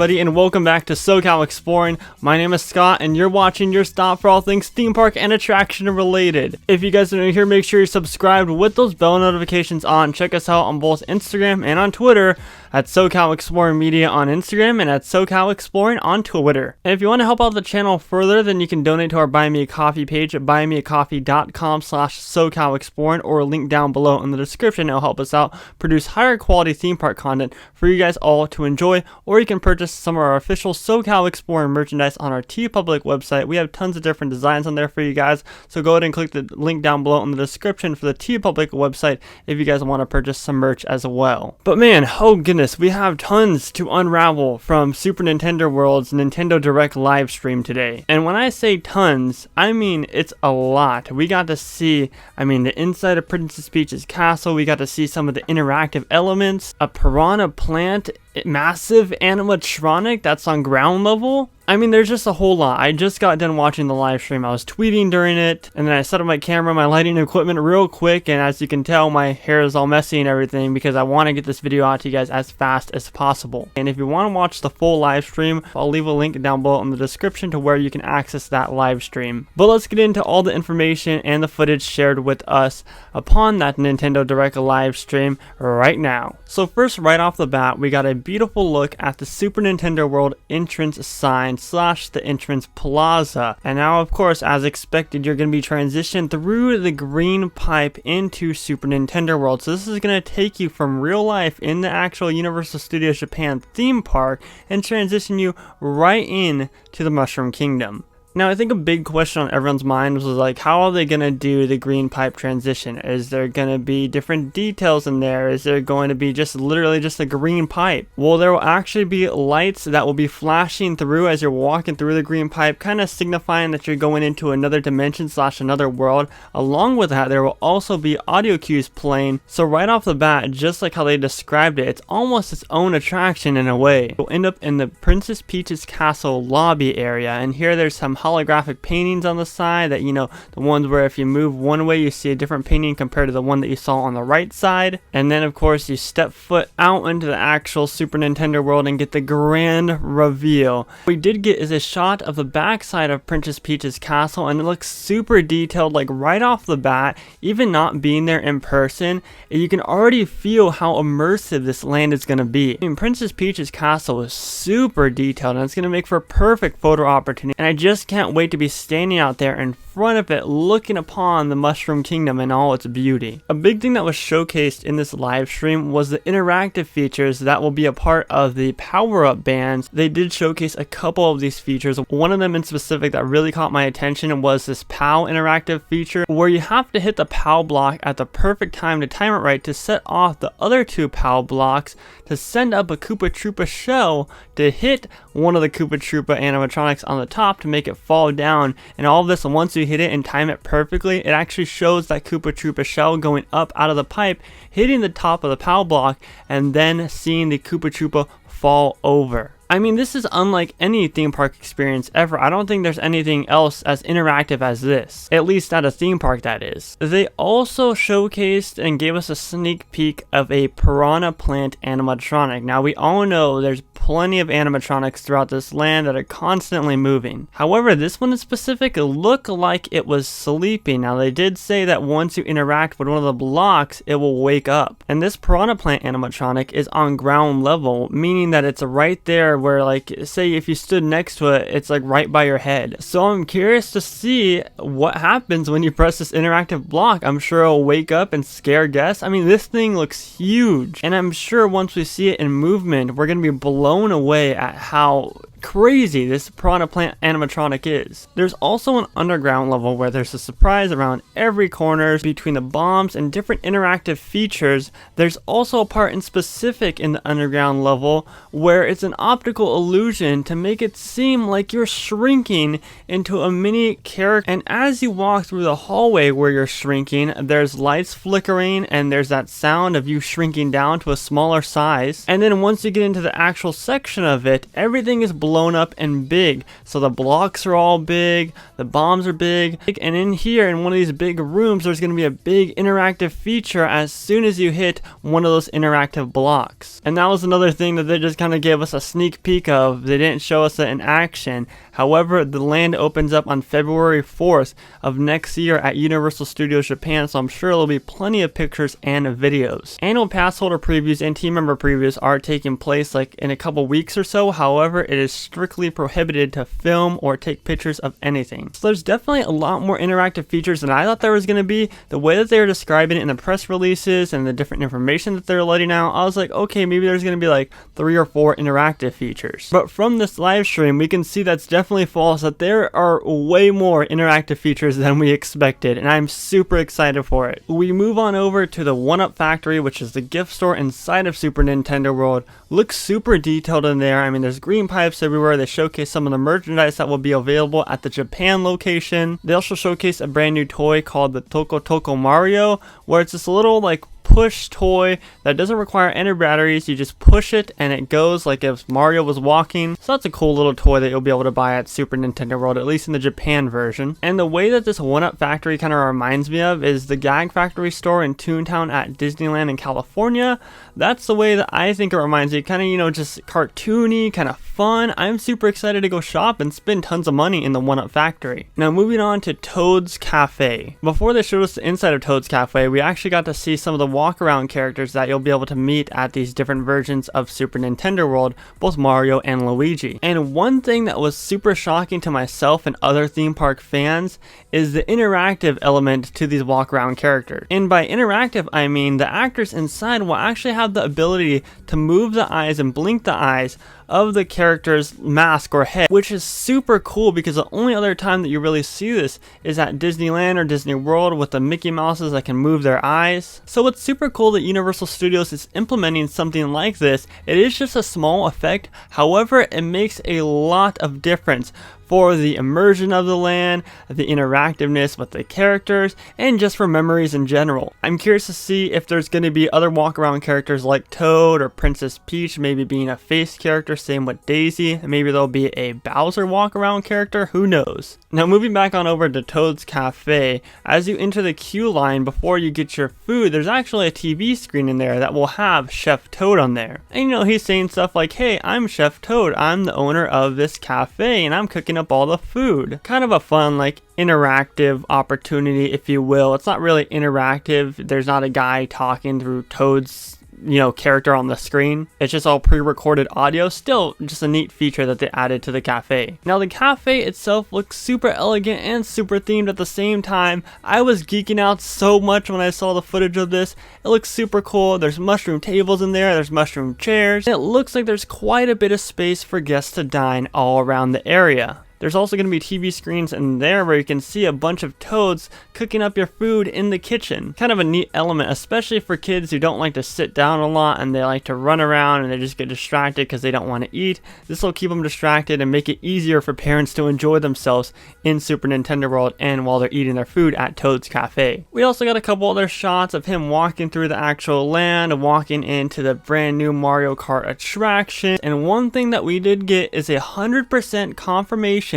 everybody, and welcome back to SoCal Exploring. My name is Scott, and you're watching your stop for all things theme park and attraction related. If you guys are new here, make sure you're subscribed with those bell notifications on. Check us out on both Instagram and on Twitter at SoCal Exploring Media on Instagram and at SoCal Exploring on Twitter. And if you want to help out the channel further, then you can donate to our Buy Me a Coffee page at buymeacoffee.com/SoCal Exploring, or link down below in the description. It'll help us out produce higher quality theme park content for you guys all to enjoy. Or you can purchase some of our official SoCal Exploring merchandise on our TeePublic website. We have tons of different designs on there for you guys, so go ahead and click the link down below in the description for the TeePublic website if you guys want to purchase some merch as well. But man, oh goodness, we have tons to unravel from Super Nintendo World's Nintendo Direct live stream today. And when I say tons, I mean it's a lot. We got to see, the inside of Princess Peach's castle. We got to see some of the interactive elements, a piranha plant, massive animatronic that's on ground level. There's just a whole lot. I just got done watching the live stream. I was tweeting during it, and then I set up my camera, my lighting equipment real quick, and as you can tell, my hair is all messy and everything because I want to get this video out to you guys as fast as possible. And if you want to watch the full live stream, I'll leave a link down below in the description to where you can access that live stream. But let's get into all the information and the footage shared with us upon that Nintendo Direct live stream right now. So first, right off the bat, we got a beautiful look at the Super Nintendo World entrance sign / the entrance plaza. And now, of course, as expected, you're going to be transitioned through the green pipe into Super Nintendo World. So this is going to take you from real life in the actual Universal Studios Japan theme park and transition you right in to the Mushroom Kingdom. Now, I think a big question on everyone's mind was like, how are they going to do the green pipe transition? Is there going to be different details in there? Is there going to be just literally just a green pipe? Well, there will actually be lights that will be flashing through as you're walking through the green pipe, kind of signifying that you're going into another dimension / another world. Along with that, there will also be audio cues playing. So right off the bat, just like how they described it, it's almost its own attraction in a way. You'll end up in the Princess Peach's castle lobby area, and here there's some holographic paintings on the side that, the ones where if you move one way you see a different painting compared to the one that you saw on the right side. And then of course you step foot out into the actual Super Nintendo World and get the grand reveal. What we did get is a shot of the backside of Princess Peach's castle, and it looks super detailed, like right off the bat. Even not being there in person, you can already feel how immersive this land is going to be. Princess Peach's castle is super detailed, and it's going to make for a perfect photo opportunity, and I just can't wait to be standing out there in front of it looking upon the Mushroom Kingdom in all its beauty. A big thing that was showcased in this live stream was the interactive features that will be a part of the power-up bands. They did showcase a couple of these features. One of them in specific that really caught my attention was this POW interactive feature, where you have to hit the POW block at the perfect time to time it right to set off the other two POW blocks to send up a Koopa Troopa shell to hit one of the Koopa Troopa animatronics on the top to make it fall down. And all of this, once you hit it and time it perfectly, it actually shows that Koopa Troopa shell going up out of the pipe, hitting the top of the POW block, and then seeing the Koopa Troopa fall over. This is unlike any theme park experience ever. I don't think there's anything else as interactive as this. At least at a theme park, that is. They also showcased and gave us a sneak peek of a piranha plant animatronic. Now, we all know there's plenty of animatronics throughout this land that are constantly moving. However, this one in specific looked like it was sleeping. Now, they did say that once you interact with one of the blocks, it will wake up. And this piranha plant animatronic is on ground level, meaning that it's right there where, like, say if you stood next to it, it's like right by your head. So I'm curious to see what happens when you press this interactive block. I'm sure it'll wake up and scare guests. This thing looks huge, and I'm sure once we see it in movement, we're gonna be blown away at how crazy this piranha plant animatronic is. There's also an underground level where there's a surprise around every corner between the bombs and different interactive features. There's also a part in specific in the underground level where it's an optical illusion to make it seem like you're shrinking into a mini character. And as you walk through the hallway where you're shrinking, there's lights flickering and there's that sound of you shrinking down to a smaller size. And then once you get into the actual section of it, everything is blurry blown up and big. So the blocks are all big, the bombs are big, and in here in one of these big rooms there's going to be a big interactive feature as soon as you hit one of those interactive blocks. And that was another thing that they just kind of gave us a sneak peek of. They didn't show us it in action. However, the land opens up on February 4th of next year at Universal Studios Japan, so I'm sure there'll be plenty of pictures and videos. Annual pass holder previews and team member previews are taking place like in a couple weeks or so. However, it is strictly prohibited to film or take pictures of anything. So there's definitely a lot more interactive features than I thought there was going to be. The way that they were describing it in the press releases and the different information that they're letting out, I was like, okay, maybe there's going to be like 3 or 4 interactive features. But from this live stream, we can see that's definitely false, that there are way more interactive features than we expected, and I'm super excited for it. We move on over to the 1UP Factory, which is the gift store inside of Super Nintendo World. Looks super detailed in there. I mean, there's green pipes everywhere. They showcase some of the merchandise that will be available at the Japan location. They also showcase a brand new toy called the Toko Toko Mario, where it's this little like push toy that doesn't require any batteries. You just push it and it goes like if Mario was walking. So that's a cool little toy that you'll be able to buy at Super Nintendo World, at least in the Japan version. And the way that this 1UP Factory kind of reminds me of is the Gag Factory store in Toontown at Disneyland in California. That's the way that I think it reminds me. Kind of, you know, just cartoony, kind of fun. I'm super excited to go shop and spend tons of money in the 1UP Factory. Now moving on to Toad's Cafe. Before they showed us the inside of Toad's Cafe, we actually got to see some of the walk-around characters that you'll be able to meet at these different versions of Super Nintendo World, both Mario and Luigi. And one thing that was super shocking to myself and other theme park fans is the interactive element to these walk-around characters. And by interactive, I mean the actors inside will actually have the ability to move the eyes and blink the eyes of the character's mask or head, which is super cool because the only other time that you really see this is at Disneyland or Disney World with the Mickey Mouses that can move their eyes. So it's super cool that Universal Studios is implementing something like this. It is just a small effect, however, it makes a lot of difference for the immersion of the land, the interactiveness with the characters, and just for memories in general. I'm curious to see if there's going to be other walk-around characters like Toad or Princess Peach, maybe being a face character, same with Daisy, and maybe there'll be a Bowser walk-around character, who knows. Now moving back on over to Toad's Cafe, as you enter the queue line before you get your food, there's actually a TV screen in there that will have Chef Toad on there. And you know, he's saying stuff like, hey, I'm Chef Toad, I'm the owner of this cafe, and I'm cooking up all the food. Kind of a fun, like, interactive opportunity, if you will. It's not really interactive. There's not a guy talking through Toad's, you know, character on the screen. It's just all pre-recorded audio. Still just a neat feature that they added to the cafe. Now the cafe itself looks super elegant and super themed at the same time. I was geeking out so much when I saw the footage of this. It looks super cool. There's mushroom tables in there, there's mushroom chairs. It looks like there's quite a bit of space for guests to dine all around the area. There's also going to be TV screens in there where you can see a bunch of toads cooking up your food in the kitchen. Kind of a neat element, especially for kids who don't like to sit down a lot and they like to run around and they just get distracted because they don't want to eat. This will keep them distracted and make it easier for parents to enjoy themselves in Super Nintendo World and while they're eating their food at Toad's Cafe. We also got a couple other shots of him walking through the actual land, walking into the brand new Mario Kart attraction. And one thing that we did get is 100% confirmation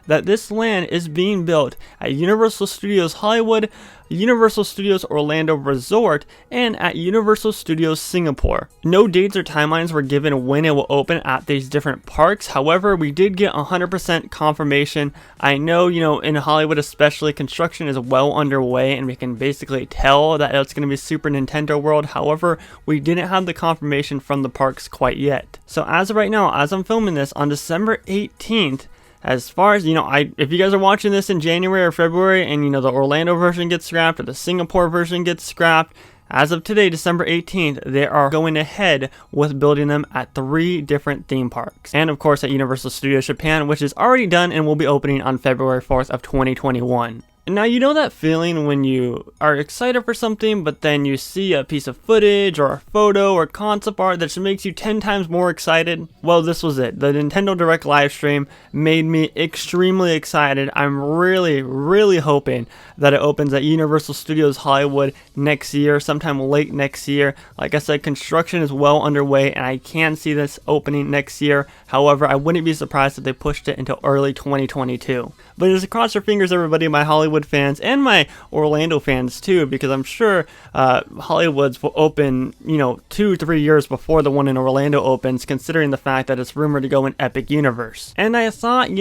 that this land is being built at Universal Studios Hollywood, Universal Studios Orlando Resort, and at Universal Studios Singapore. No dates or timelines were given when it will open at these different parks. However, we did get 100% confirmation. I know, you know, in Hollywood especially, construction is well underway and we can basically tell that it's going to be Super Nintendo World. However, we didn't have the confirmation from the parks quite yet. So as of right now, as I'm filming this on December 18th, as far as, you know, if you guys are watching this in January or February and, you know, the Orlando version gets scrapped or the Singapore version gets scrapped, as of today, December 18th, they are going ahead with building them at 3 different theme parks. And of course at Universal Studios Japan, which is already done and will be opening on February 4th of 2021. Now, you know that feeling when you are excited for something, but then you see a piece of footage or a photo or concept art that just makes you 10 times more excited? Well, this was it. The Nintendo Direct live stream made me extremely excited. I'm really hoping that it opens at Universal Studios Hollywood next year, sometime late next year. Like I said, construction is well underway, and I can see this opening next year. However, I wouldn't be surprised if they pushed it until early 2022. But just cross your fingers, everybody, my Hollywood fans and my Orlando fans too, because I'm sure Hollywood's will open, 2-3 years before the one in Orlando opens, considering the fact that it's rumored to go in Epic Universe. And I thought,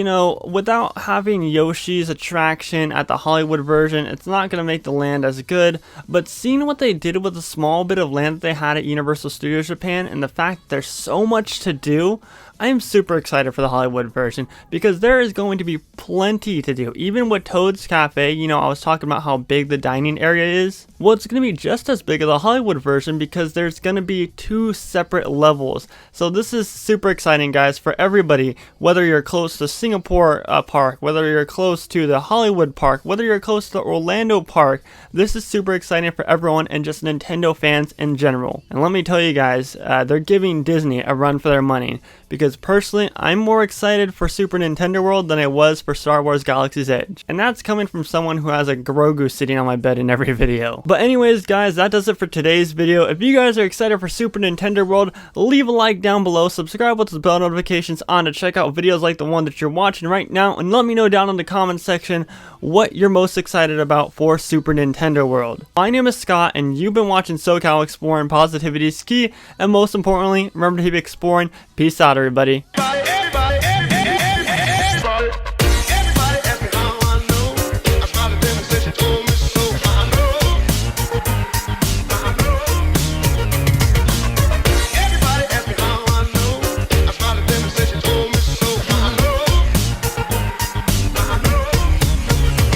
without having Yoshi's attraction at the Hollywood version, it's not going to make the land as good, but seeing what they did with the small bit of land that they had at Universal Studios Japan, and the fact that there's so much to do, I am super excited for the Hollywood version, because there is going to be plenty to do. Even with Toad's Cafe, I was talking about how big the dining area is. Well, it's going to be just as big as the Hollywood version, because there's going to be 2 separate levels. So this is super exciting, guys, for everybody, whether you're close to Singapore Park, whether you're close to the Hollywood Park, whether you're close to the Orlando Park. This is super exciting for everyone and just Nintendo fans in general. And let me tell you guys, they're giving Disney a run for their money, because personally, I'm more excited for Super Nintendo World than I was for Star Wars Galaxy's Edge. And that's coming from someone who has a Grogu sitting on my bed in every video. But anyways, guys, that does it for today's video. If you guys are excited for Super Nintendo World, leave a like down below, subscribe with the bell notifications on to check out videos like the one that you're watching right now, and let me know down in the comment section what you're most excited about for Super Nintendo World. My name is Scott, and you've been watching SoCal Exploring. Positivity is key, and most importantly, remember to keep exploring. Peace out, everybody.